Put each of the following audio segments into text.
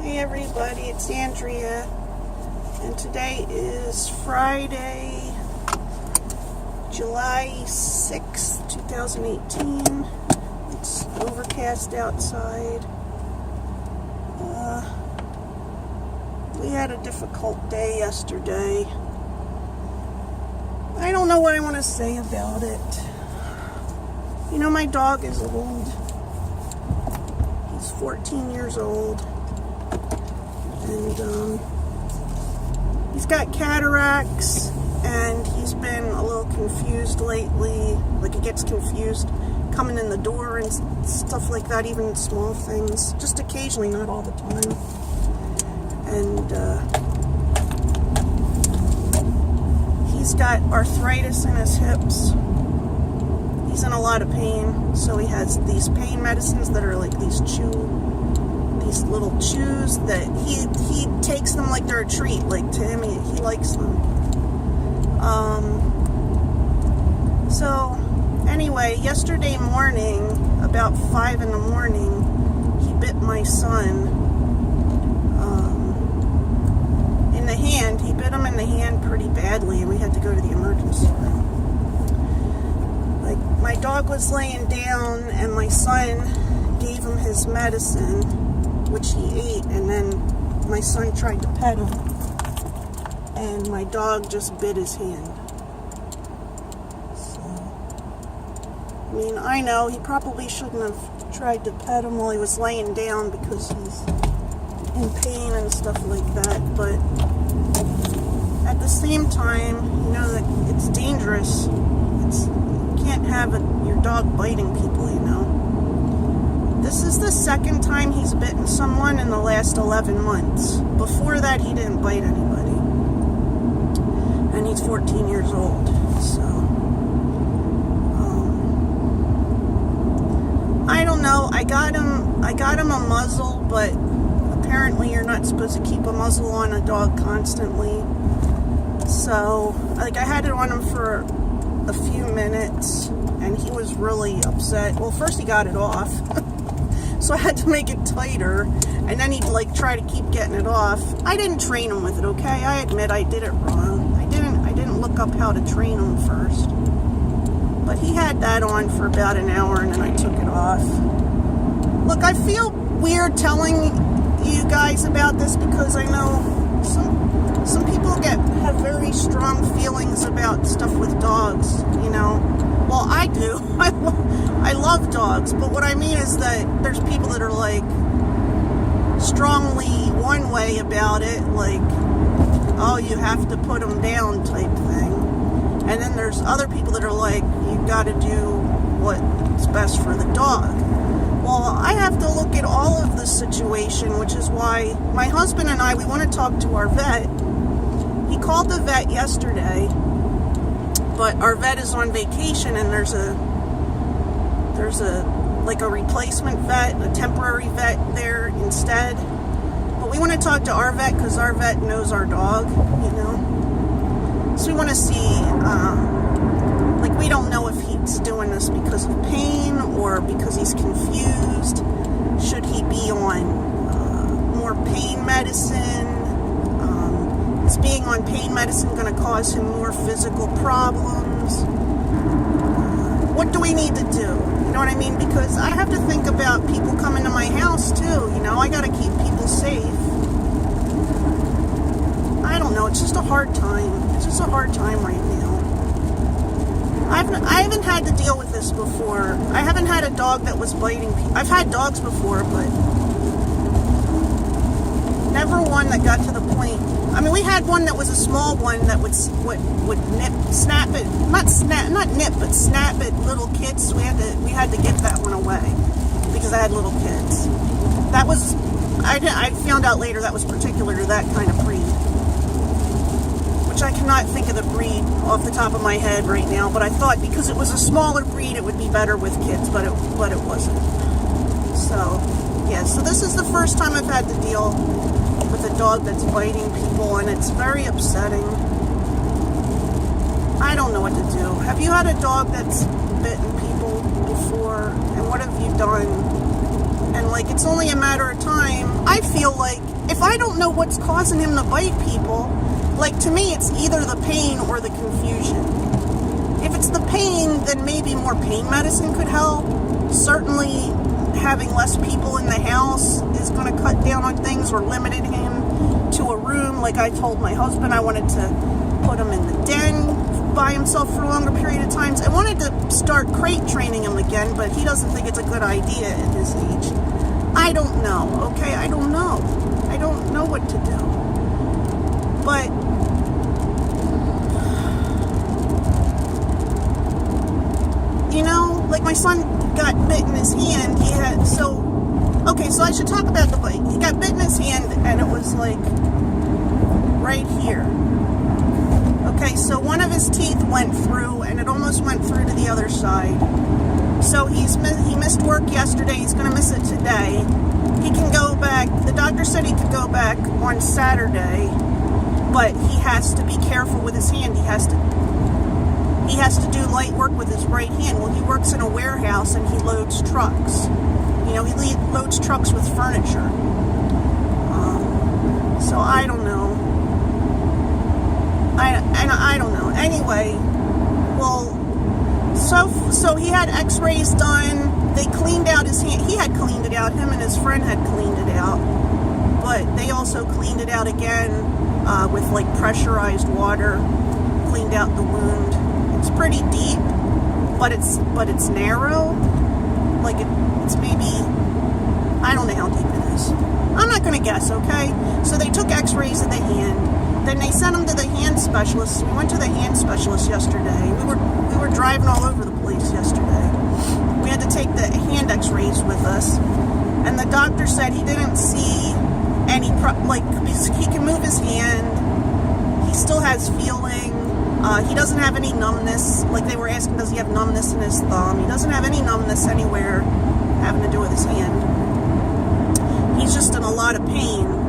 Hey everybody, it's Andrea, and today is Friday, July 6th, 2018. It's overcast outside. We had a difficult day yesterday. I don't know what I want to say about it. You know, my dog is old. He's 14 years old. And he's got cataracts, and he's been a little confused lately. Like, he gets confused coming in the door and stuff like that, even small things. Just occasionally, not all the time. And he's got arthritis in his hips. He's in a lot of pain, so he has these pain medicines that are like these little chews that he takes them like they're a treat. Like, to him, he likes them. So anyway, yesterday morning, about 5 in the morning, he bit my son in the hand. He bit him in the hand pretty badly, and we had to go to the emergency room. Like, my dog was laying down, and my son gave him his medicine, which he ate, and then my son tried to pet him, and my dog just bit his hand. So, I mean, I know he probably shouldn't have tried to pet him while he was laying down because he's in pain and stuff like that, but at the same time, you know that it's dangerous. You can't have your dog biting people, you know. This is the second time he's bitten someone in the last 11 months. Before that, he didn't bite anybody. And he's 14 years old. So, I don't know. I got him a muzzle, but apparently you're not supposed to keep a muzzle on a dog constantly. So, like, I had it on him for a few minutes, and he was really upset. Well, first he got it off. So I had to make it tighter, and then he'd like try to keep getting it off. I didn't train him with it, okay? I admit I did it wrong. I didn't look up how to train him first. But he had that on for about an hour, and then I took it off. Look, I feel weird telling you guys about this because I know some people have very strong feelings about stuff with dogs, you know. Well, I do. I love dogs, but what I mean is that there's people that are like strongly one way about it, like, oh, you have to put them down type thing. And then there's other people that are like, you got to do what's best for the dog. Well, I have to look at all of the situation, which is why my husband and I, we want to talk to our vet. He called the vet yesterday, but our vet is on vacation, and there's a replacement vet, a temporary vet there instead. But we want to talk to our vet because our vet knows our dog, you know. So we want to see, like, we don't know if he's doing this because of pain or because he's confused. Should he be on more pain medicine? Is being on pain medicine going to cause him more physical problems? What do we need to do? You know what I mean? Because I have to think about people coming to my house too. You know, I got to keep people safe. I don't know. It's just a hard time. It's just a hard time right now. I haven't had to deal with this before. I haven't had a dog that was biting people. I've had dogs before, but never one that got to the point. I mean, we had one that was a small one that would snap at little kids. We had to give that one away because I had little kids. That was, I found out later that was particular to that kind of breed, which I cannot think of the breed off the top of my head right now. But I thought because it was a smaller breed, it would be better with kids, but it wasn't. So yeah, so this is the first time I've had to deal with a dog that's biting people, and it's very upsetting. I don't know what to do. Have you had a dog that's bitten people before, and what have you done? And like, it's only a matter of time. I feel like I don't know what's causing him to bite people. Like, to me, it's either the pain or the confusion. If it's the pain, then maybe more pain medicine could help. Certainly, having less people in the house is going to cut down on things, or limited him to a room. Like I told my husband, I wanted to put him in the den by himself for a longer period of times. I wanted to start crate training him again, but he doesn't think it's a good idea at his age. I don't know, okay? I don't know. I don't know what to do. But you know, like my son got bit in his hand. So I should talk about the bite. He got bit in his hand, and it was like right here. Okay, so one of his teeth went through, and it almost went through to the other side. So he missed work yesterday. He's going to miss it today. He can go back. The doctor said he could go back on Saturday, but he has to be careful with his hand. He has to do light work with his right hand. Well, he works in a warehouse, and he loads trucks. You know, he loads trucks with furniture. So I don't know. I don't know. Anyway, well, so he had x-rays done. They cleaned out his hand. He had cleaned it out. Him and his friend had cleaned it out. But they also cleaned it out again with like pressurized water. Cleaned out the wound. It's pretty deep, but it's narrow. Like it's maybe, I don't know how deep it is. I'm not going to guess, okay? So they took x-rays of the hand. Then they sent him to the hand specialist. We went to the hand specialist yesterday. We were driving all over the place yesterday. We had to take the hand x-rays with us. And the doctor said he didn't see any, he can move his hand. He still has feeling. He doesn't have any numbness. Like they were asking, does he have numbness in his thumb? He doesn't have any numbness anywhere having to do with his hand. He's just in a lot of pain.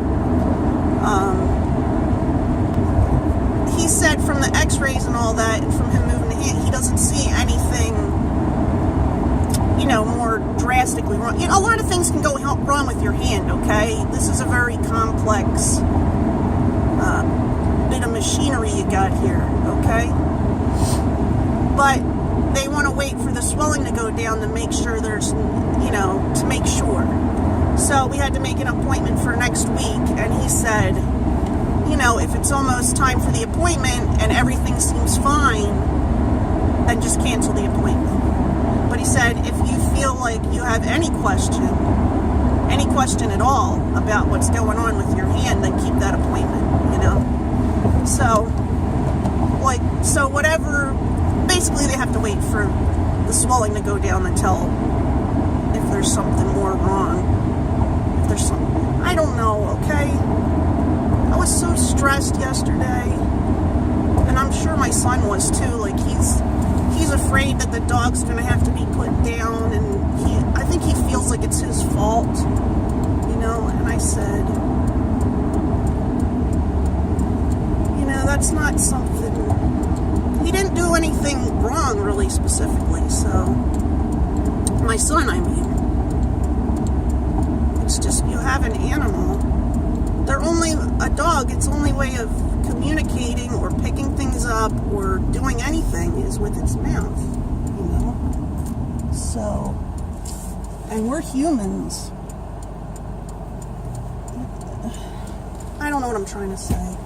He said from the x-rays and all that, and from him moving the hand, he doesn't see anything, you know, more drastically wrong. You know, a lot of things can go wrong with your hand, okay? This is a very complex bit of machinery you got here, okay? But they want to wait for the swelling to go down to make sure there's, you know, to make sure. So we had to make an appointment for next week, and he said, you know, if it's almost time for the appointment and everything seems fine, then just cancel the appointment. But he said, if you feel like you have any question at all about what's going on with your hand, then keep that appointment, you know? So whatever, basically they have to wait for the swelling to go down until if there's something more wrong. If there's something, I don't know, okay? I was so stressed yesterday, and I'm sure my son was too. Like he's afraid that the dog's gonna have to be put down, and I think he feels like it's his fault, you know. And I said, you know, that's not something. He didn't do anything wrong, really specifically. So my son, I mean, it's just you have an animal. They're only a dog. Its only way of communicating or picking things up or doing anything is with its mouth, you know. So, and we're humans. I don't know what I'm trying to say.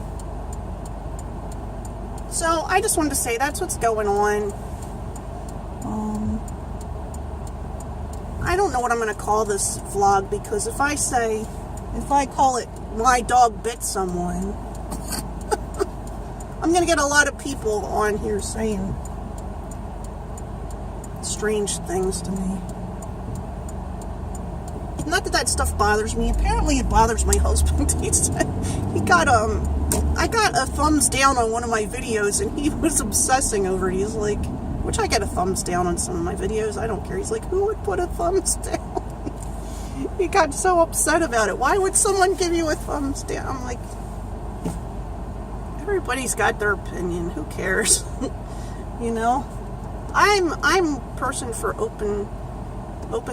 So I just wanted to say that's what's going on. I don't know what I'm going to call this vlog, because if I call it "My Dog Bit Someone," I'm going to get a lot of people on here saying strange things to me. Not that stuff bothers me. Apparently it bothers my husband. I got a thumbs down on one of my videos, and he was obsessing over it. He's like, which I get a thumbs down on some of my videos. I don't care. He's like, who would put a thumbs down? He got so upset about it. Why would someone give you a thumbs down? I'm like, everybody's got their opinion. Who cares? You know? I'm a person for open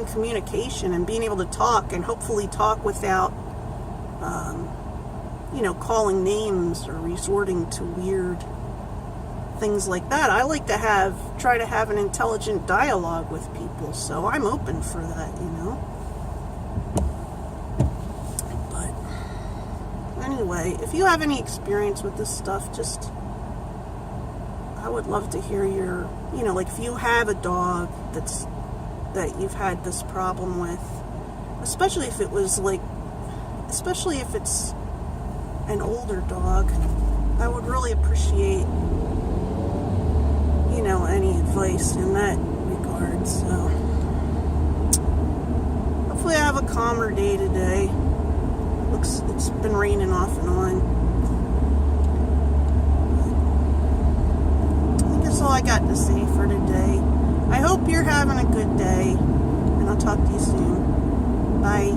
communication and being able to talk, and hopefully talk without calling names or resorting to weird things like that. I like to try to have an intelligent dialogue with people, so I'm open for that, But anyway, if you have any experience with this stuff, I would love to hear your, like if you have a dog that you've had this problem with, especially if it's an older dog, I would really appreciate, any advice in that regard. So hopefully I have a calmer day today. It's been raining off and on. I think that's all I got to say for today. I hope you're having a good day, and I'll talk to you soon. Bye.